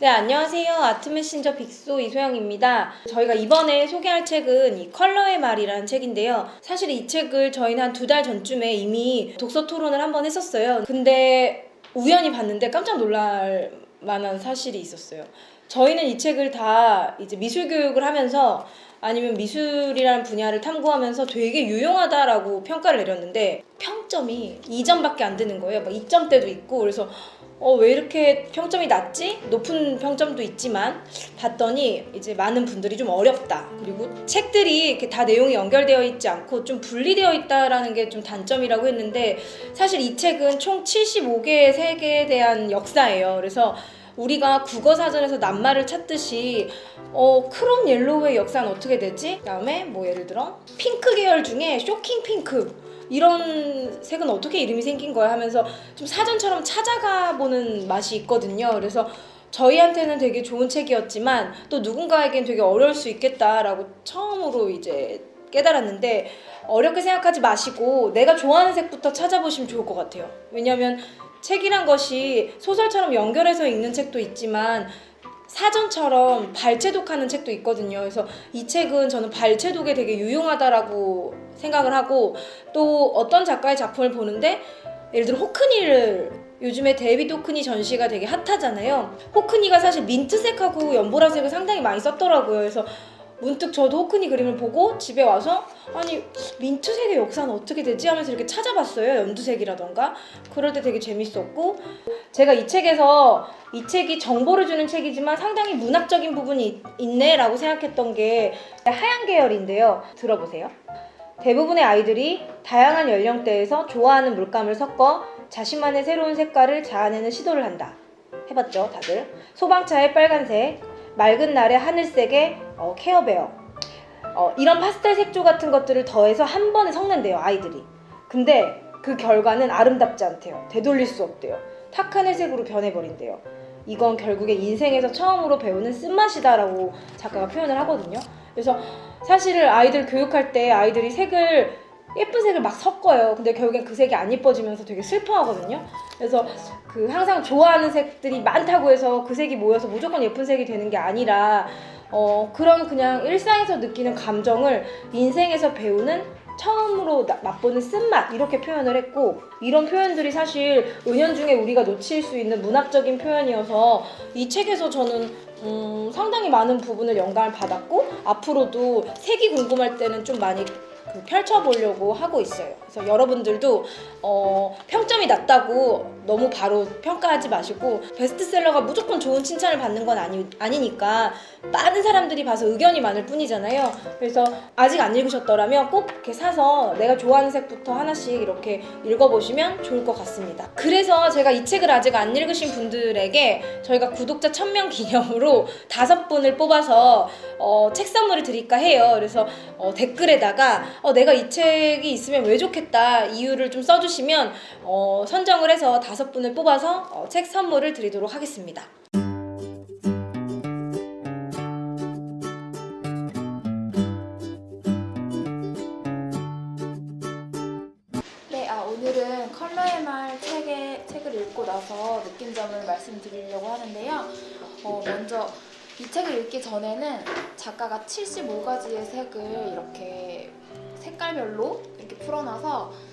네, 안녕하세요. 아트메신저 빅소 이소영입니다. 저희가 이번에 소개할 책은 이 컬러의 말이라는 책인데요. 사실 이 책을 저희는 한 2달 전쯤에 이미 독서 토론을 한번 했었어요. 근데 우연히 봤는데 깜짝 놀랄 만한 사실이 있었어요. 저희는 이 책을 다 이제 미술 교육을 하면서 아니면 미술이라는 분야를 탐구하면서 되게 유용하다라고 평가를 내렸는데 평점이 2점밖에 안 되는 거예요. 막 2점대도 있고. 그래서 왜 이렇게 평점이 낮지? 높은 평점도 있지만 봤더니 이제 많은 분들이 좀 어렵다. 그리고 책들이 이렇게 다 내용이 연결되어 있지 않고 좀 분리되어 있다라는 게 좀 단점이라고 했는데, 사실 이 책은 총 75개의 세계에 대한 역사예요. 그래서 우리가 국어사전에서 낱말을 찾듯이 크롬 옐로우의 역사는 어떻게 되지? 그다음에 뭐 예를 들어 핑크 계열 중에 쇼킹 핑크, 이런 색은 어떻게 이름이 생긴 거야 하면서 좀 사전처럼 찾아가 보는 맛이 있거든요. 그래서 저희한테는 되게 좋은 책이었지만 또 누군가에겐 되게 어려울 수 있겠다라고 처음으로 이제 깨달았는데, 어렵게 생각하지 마시고 내가 좋아하는 색부터 찾아보시면 좋을 것 같아요. 왜냐면 책이란 것이 소설처럼 연결해서 읽는 책도 있지만 사전처럼 발췌독하는 책도 있거든요. 그래서 이 책은 저는 발췌독에 되게 유용하다라고 생각을 하고, 또 어떤 작가의 작품을 보는데 예를 들어 호크니를, 요즘에 데이비드 호크니 전시가 되게 핫하잖아요. 호크니가 사실 민트색하고 연보라색을 상당히 많이 썼더라고요. 그래서 문득 저도 호크니 그림을 보고 집에 와서 아니 민트색의 역사는 어떻게 되지? 하면서 이렇게 찾아봤어요. 연두색이라던가. 그럴 때 되게 재밌었고, 제가 이 책에서 이 책이 정보를 주는 책이지만 상당히 문학적인 부분이 있네 라고 생각했던 게 하얀 계열인데요. 들어보세요. 대부분의 아이들이 다양한 연령대에서 좋아하는 물감을 섞어 자신만의 새로운 색깔을 자아내는 시도를 한다. 해봤죠 다들? 소방차의 빨간색, 맑은 날의 하늘색의 케어베어, 이런 파스텔 색조 같은 것들을 더해서 한 번에 섞는데요, 아이들이. 근데 그 결과는 아름답지 않대요. 되돌릴 수 없대요. 탁한 회색으로 변해버린대요. 이건 결국에 인생에서 처음으로 배우는 쓴맛이다라고 작가가 표현을 하거든요. 그래서 사실 아이들 교육할 때 아이들이 예쁜 색을 막 섞어요. 근데 결국엔 그 색이 안 예뻐지면서 되게 슬퍼하거든요. 그래서 항상 좋아하는 색들이 많다고 해서 그 색이 모여서 무조건 예쁜 색이 되는 게 아니라 그런 그냥 일상에서 느끼는 감정을 인생에서 배우는, 처음으로 맛보는 쓴맛, 이렇게 표현을 했고, 이런 표현들이 사실 은연중에 우리가 놓칠 수 있는 문학적인 표현이어서 이 책에서 저는 상당히 많은 부분을 영감을 받았고, 앞으로도 색이 궁금할 때는 좀 많이 펼쳐보려고 하고 있어요. 그래서 여러분들도 평점이 낮다고 너무 바로 평가하지 마시고, 베스트셀러가 무조건 좋은 칭찬을 받는 건 아니니까 많은 사람들이 봐서 의견이 많을 뿐이잖아요. 그래서 아직 안 읽으셨더라면 꼭 이렇게 사서 내가 좋아하는 색부터 하나씩 이렇게 읽어보시면 좋을 것 같습니다. 그래서 제가 이 책을 아직 안 읽으신 분들에게 저희가 구독자 1000명 기념으로 5분을 뽑아서 책 선물을 드릴까 해요. 그래서 댓글에다가 내가 이 책이 있으면 왜 좋겠다 이유를 좀 써주시면 선정을 해서 5분을 뽑아서 책 선물을 드리도록 하겠습니다. 네, 오늘은 컬러의 말 책을 읽고 나서 느낀 점을 말씀드리려고 하는데요. 먼저 이 책을 읽기 전에는 작가가 75가지의 색을 이렇게 색깔별로 이렇게 풀어놔서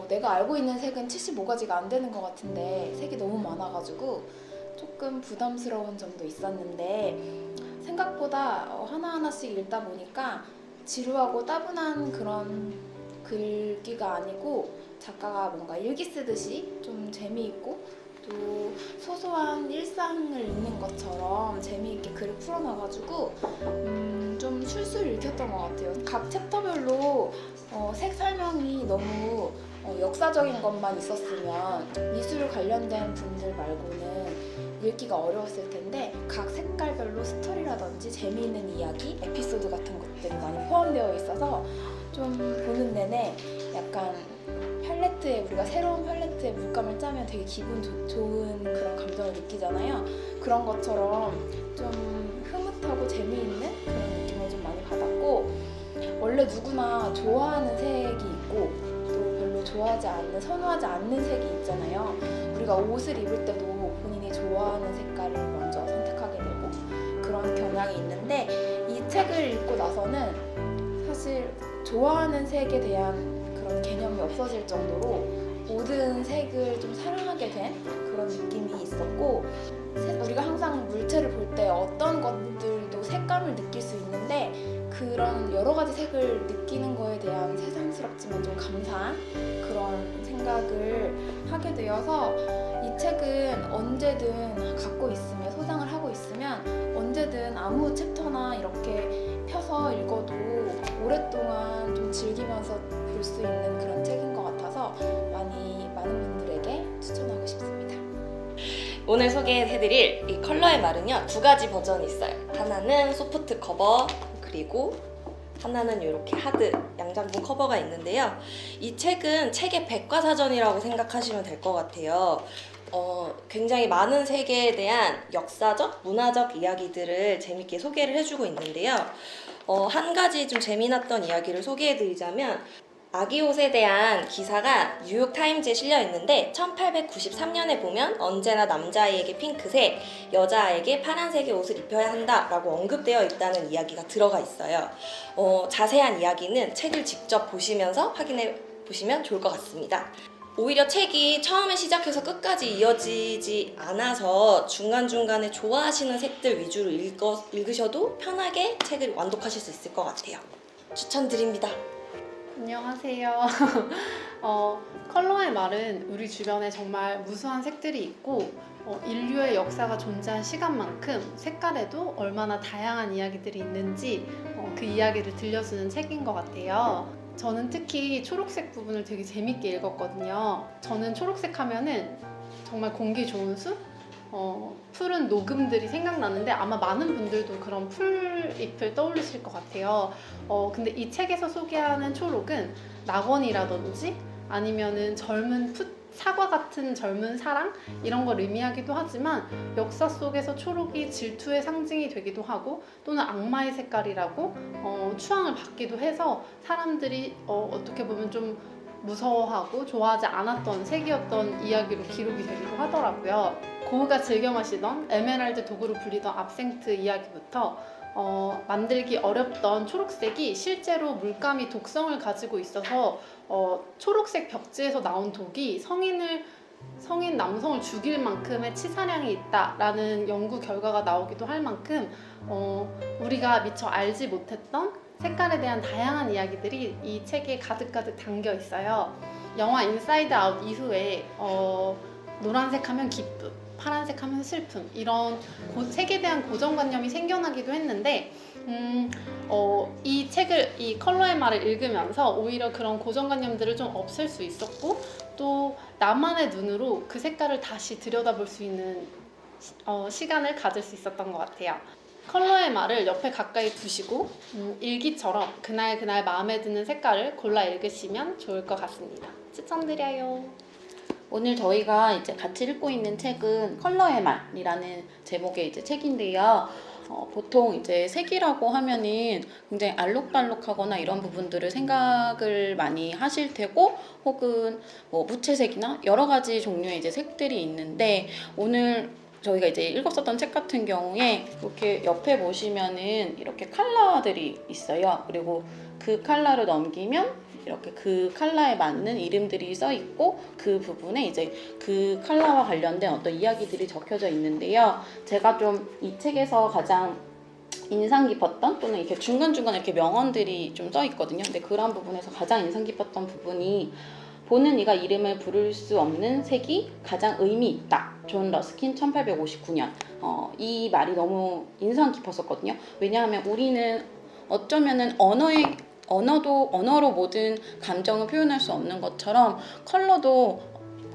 내가 알고 있는 색은 75가지가 안 되는 것 같은데 색이 너무 많아가지고 조금 부담스러운 점도 있었는데, 생각보다 하나하나씩 읽다 보니까 지루하고 따분한 그런 글귀가 아니고 작가가 뭔가 일기 쓰듯이 좀 재미있고 또 소소한 일상을 읽는 것처럼 재미있게 글을 풀어놔가지고 좀 술술 읽혔던 것 같아요. 각 챕터별로 색 설명이 너무 역사적인 것만 있었으면 미술 관련된 분들 말고는 읽기가 어려웠을 텐데, 각 색깔별로 스토리라든지 재미있는 이야기, 에피소드 같은 것들이 많이 포함되어 있어서 좀 보는 내내 약간 우리가 새로운 팔레트에 물감을 짜면 되게 기분 좋은 그런 감정을 느끼잖아요. 그런 것처럼 좀 흐뭇하고 재미있는 그런 느낌을 좀 많이 받았고, 원래 누구나 좋아하는 색이 있고 또 별로 좋아하지 않는, 선호하지 않는 색이 있잖아요. 우리가 옷을 입을 때도 본인이 좋아하는 색깔을 먼저 선택하게 되고 그런 경향이 있는데, 이 책을 읽고 나서는 사실 좋아하는 색에 대한 그런 개념이 없어질 정도로 모든 색을 좀 사랑하게 된 그런 느낌이 있었고, 우리가 항상 물체를 볼 때 어떤 것들도 색감을 느낄 수 있는데 그런 여러 가지 색을 느끼는 거에 대한 새삼스럽지만 좀 감사한 그런 생각을 하게 되어서, 이 책은 언제든 갖고 있으면, 소장을 하고 있으면 언제든 아무 챕터나 이렇게 펴서 읽어도 오랫동안 좀 즐기면서 볼 수 있는 그런 책인 것 같아서 많은 분들에게 추천하고 싶습니다. 오늘 소개해드릴 이 컬러의 말은요, 두 가지 버전이 있어요. 하나는 소프트 커버, 그리고 하나는 이렇게 하드 양장분 커버가 있는데요. 이 책은 책의 백과사전이라고 생각하시면 될 것 같아요. 굉장히 많은 세계에 대한 역사적, 문화적 이야기들을 재밌게 소개를 해주고 있는데요. 한 가지 좀 재미났던 이야기를 소개해드리자면, 아기 옷에 대한 기사가 뉴욕타임즈에 실려 있는데 1893년에 보면 언제나 남자아이에게 핑크색, 여자아이에게 파란색의 옷을 입혀야 한다라고 언급되어 있다는 이야기가 들어가 있어요. 자세한 이야기는 책을 직접 보시면서 확인해 보시면 좋을 것 같습니다. 오히려 책이 처음에 시작해서 끝까지 이어지지 않아서 중간중간에 좋아하시는 색들 위주로 읽으셔도 편하게 책을 완독하실 수 있을 것 같아요. 추천드립니다. 안녕하세요. 컬러의 말은 우리 주변에 정말 무수한 색들이 있고, 인류의 역사가 존재한 시간만큼 색깔에도 얼마나 다양한 이야기들이 있는지 그 이야기를 들려주는 책인 것 같아요. 저는 특히 초록색 부분을 되게 재밌게 읽었거든요. 저는 초록색 하면은 정말 공기 좋은 숲? 푸른 녹음들이 생각나는데 아마 많은 분들도 그런 풀잎을 떠올리실 것 같아요. 근데 이 책에서 소개하는 초록은 낙원이라든지 아니면은 젊은 사과 같은 젊은 사랑? 이런 걸 의미하기도 하지만, 역사 속에서 초록이 질투의 상징이 되기도 하고 또는 악마의 색깔이라고 추앙을 받기도 해서 사람들이 어떻게 보면 좀 무서워하고 좋아하지 않았던 색이었던 이야기로 기록이 되기도 하더라고요. 고흐가 즐겨 마시던 에메랄드 도구로 불리던 압생트 이야기부터 만들기 어렵던 초록색이 실제로 물감이 독성을 가지고 있어서 초록색 벽지에서 나온 독이 성인 남성을 죽일 만큼의 치사량이 있다라는 연구 결과가 나오기도 할 만큼 우리가 미처 알지 못했던 색깔에 대한 다양한 이야기들이 이 책에 가득가득 담겨 있어요. 영화 인사이드 아웃 이후에 노란색 하면 기쁨, 파란색 하면 슬픔, 이런 색에 대한 고정관념이 생겨나기도 했는데 이 책을, 이 컬러의 말을 읽으면서 오히려 그런 고정관념들을 좀 없앨 수 있었고, 또 나만의 눈으로 그 색깔을 다시 들여다볼 수 있는 시간을 가질 수 있었던 것 같아요. 컬러의 말을 옆에 가까이 두시고 일기처럼 그날 마음에 드는 색깔을 골라 읽으시면 좋을 것 같습니다. 추천드려요. 오늘 저희가 이제 같이 읽고 있는 책은 컬러의 말이라는 제목의 이제 책인데요. 보통 이제 색이라고 하면은 굉장히 알록달록하거나 이런 부분들을 생각을 많이 하실 테고, 혹은 뭐 무채색이나 여러 가지 종류의 이제 색들이 있는데, 오늘 저희가 이제 읽었었던 책 같은 경우에 이렇게 옆에 보시면은 이렇게 컬러들이 있어요. 그리고 그 컬러를 넘기면 이렇게 그 컬러에 맞는 이름들이 써 있고, 그 부분에 이제 그 컬러와 관련된 어떤 이야기들이 적혀져 있는데요. 제가 좀 이 책에서 가장 인상 깊었던, 또는 이렇게 중간중간 이렇게 명언들이 좀 써 있거든요. 근데 그런 부분에서 가장 인상 깊었던 부분이, 보는 이가 이름을 부를 수 없는 색이 가장 의미 있다. 존 러스킨 1859년. 이 말이 너무 인상 깊었었거든요. 왜냐하면 우리는 어쩌면은 언어로 모든 감정을 표현할 수 없는 것처럼, 컬러도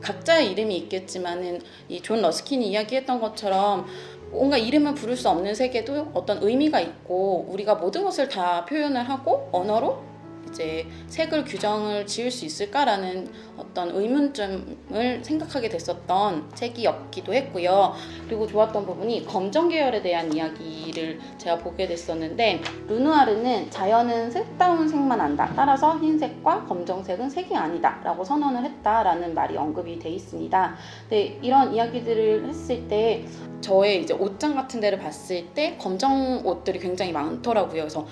각자의 이름이 있겠지만은 이 존 러스킨이 이야기했던 것처럼 뭔가 이름을 부를 수 없는 색에도 어떤 의미가 있고, 우리가 모든 것을 다 표현을 하고 언어로 이제 색을 규정을 지을 수 있을까라는 어떤 의문점을 생각하게 됐었던 책이었기도 했고요. 그리고 좋았던 부분이 검정 계열에 대한 이야기를 제가 보게 됐었는데, 르누아르는 자연은 색다운 색만 안다. 따라서 흰색과 검정색은 색이 아니다 라고 선언을 했다라는 말이 언급이 돼 있습니다. 근데 이런 이야기들을 했을 때 저의 이제 옷장 같은 데를 봤을 때 검정 옷들이 굉장히 많더라고요. 그래서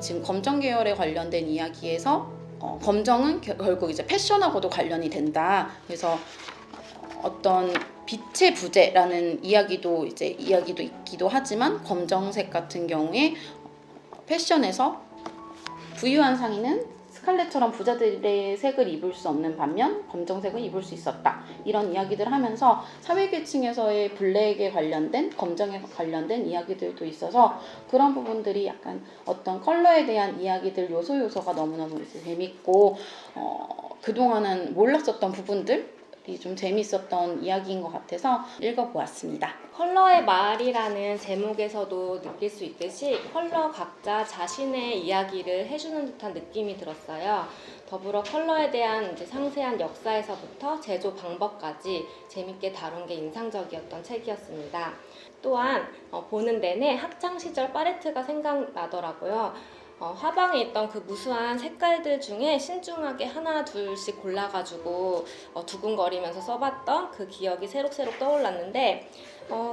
지금 검정 계열에 관련된 이야기에서 검정은 결국 이제 패션하고도 관련이 된다. 그래서 어떤 빛의 부재라는 이야기도 있기도 하지만, 검정색 같은 경우에 패션에서 부유한 상인은 스칼렛처럼 부자들의 색을 입을 수 없는 반면 검정색은 입을 수 있었다. 이런 이야기들을 하면서 사회계층에서의 블랙에 관련된, 검정에 관련된 이야기들도 있어서 그런 부분들이 약간 어떤 컬러에 대한 이야기들 요소가 너무너무 재밌고 그동안은 몰랐었던 부분들이 좀 재밌었던 이야기인 것 같아서 읽어보았습니다. 컬러의 말이라는 제목에서도 느낄 수 있듯이 컬러 각자 자신의 이야기를 해주는 듯한 느낌이 들었어요. 더불어 컬러에 대한 이제 상세한 역사에서부터 제조 방법까지 재밌게 다룬 게 인상적이었던 책이었습니다. 또한 보는 내내 학창시절 팔레트가 생각나더라고요. 화방에 있던 그 무수한 색깔들 중에 신중하게 하나 둘씩 골라가지고 두근거리면서 써봤던 그 기억이 새록새록 떠올랐는데,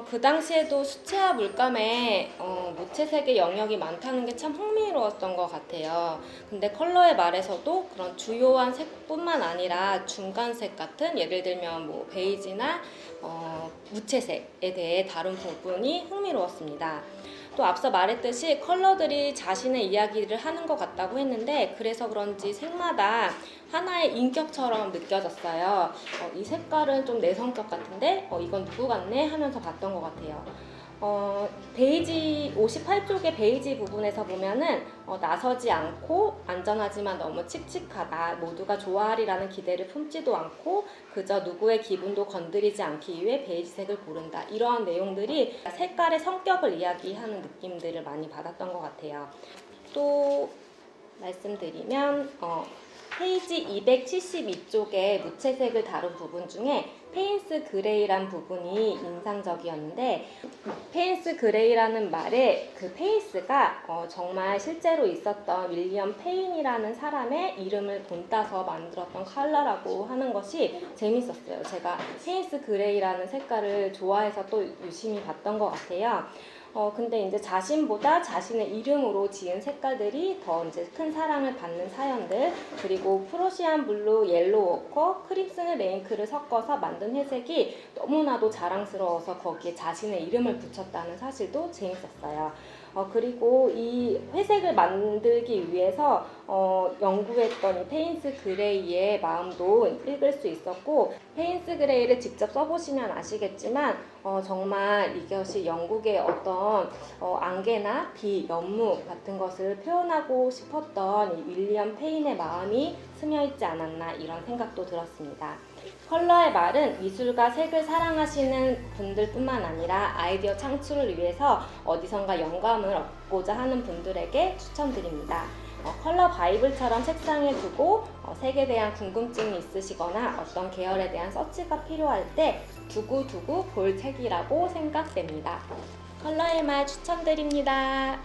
그 당시에도 수채화 물감에 무채색의 영역이 많다는 게 참 흥미로웠던 것 같아요. 근데 컬러의 말에서도 그런 주요한 색뿐만 아니라 중간색 같은, 예를 들면 뭐 베이지나 무채색에 대해 다룬 부분이 흥미로웠습니다. 또 앞서 말했듯이 컬러들이 자신의 이야기를 하는 것 같다고 했는데, 그래서 그런지 색마다 하나의 인격처럼 느껴졌어요. 이 색깔은 좀 내 성격 같은데 이건 누구 같네 하면서 봤던 것 같아요. 베이지 58쪽의 베이지 부분에서 보면은 나서지 않고 안전하지만 너무 칙칙하다, 모두가 좋아하리라는 기대를 품지도 않고 그저 누구의 기분도 건드리지 않기 위해 베이지색을 고른다, 이러한 내용들이 색깔의 성격을 이야기하는 느낌들을 많이 받았던 것 같아요. 또 말씀드리면 페이지 272쪽에 무채색을 다룬 부분 중에 페인스 그레이란 부분이 인상적이었는데, 페인스 그레이라는 말에 그 페인스가 정말 실제로 있었던 윌리엄 페인이라는 사람의 이름을 본따서 만들었던 컬러라고 하는 것이 재밌었어요. 제가 페인스 그레이라는 색깔을 좋아해서 또 유심히 봤던 것 같아요. 근데 이제 자신보다 자신의 이름으로 지은 색깔들이 더 이제 큰 사랑을 받는 사연들, 그리고 프로시안 블루, 옐로우 워커, 크림슨 레인크를 섞어서 만든 회색이 너무나도 자랑스러워서 거기에 자신의 이름을 붙였다는 사실도 재밌었어요. 그리고 이 회색을 만들기 위해서 연구했던 이 페인스 그레이의 마음도 읽을 수 있었고, 페인스 그레이를 직접 써보시면 아시겠지만 정말 이것이 영국의 어떤 안개나 비, 연무 같은 것을 표현하고 싶었던 이 윌리엄 페인의 마음이 스며있지 않았나, 이런 생각도 들었습니다. 컬러의 말은 미술과 색을 사랑하시는 분들뿐만 아니라 아이디어 창출을 위해서 어디선가 영감을 얻고자 하는 분들에게 추천드립니다. 컬러 바이블처럼 책상에 두고 색에 대한 궁금증이 있으시거나 어떤 계열에 대한 서치가 필요할 때 두고두고 볼 책이라고 생각됩니다. 컬러의 말 추천드립니다.